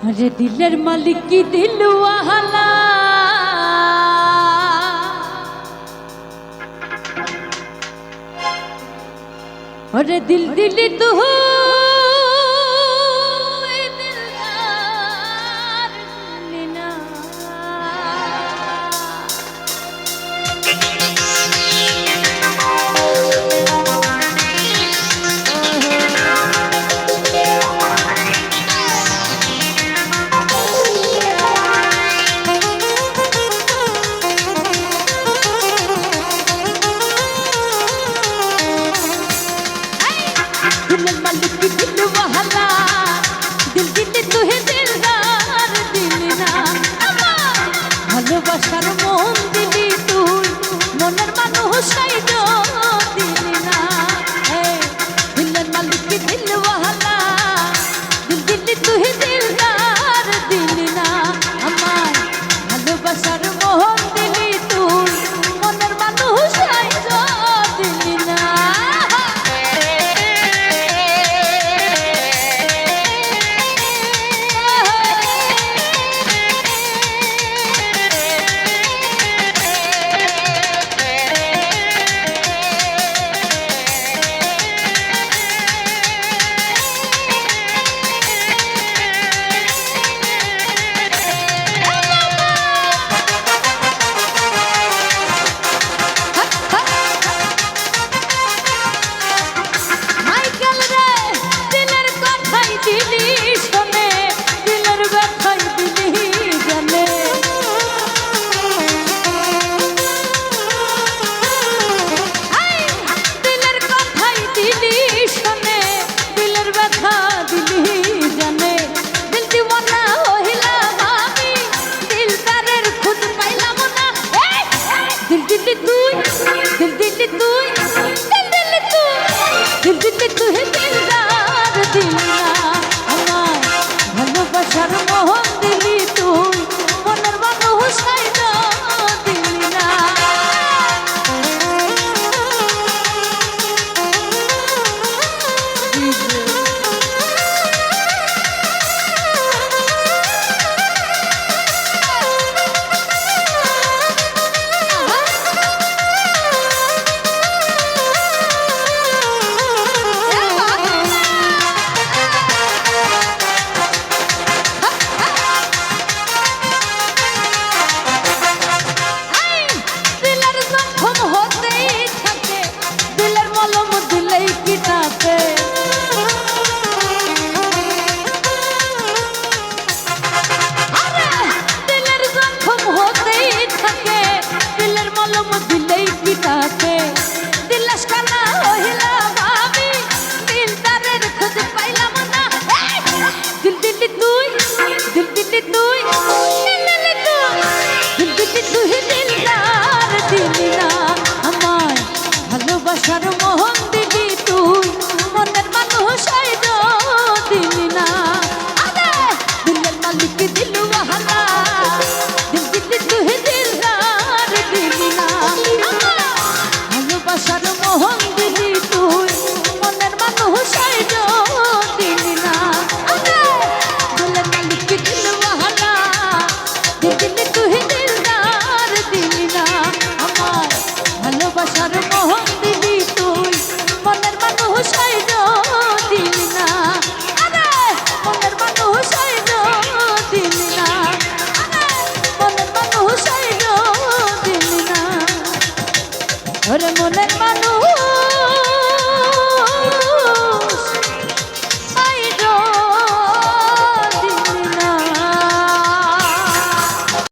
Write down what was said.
अरे दिलर मालिक की दिल वाला अरे दिल दिल तू ভালোবাসার মন দিলি তুই মনের মানুষ দিলি না দিলের মালিক দিলওয়ালা দিল দিলি তুই দিলদার দিলি না আমার ভালোবাসার মন দিলি তুই মনের মানুষ দিলি না ভালোবাসার মোহন দিলি তুই মনের মানুষ দিলি না ভালোবাসার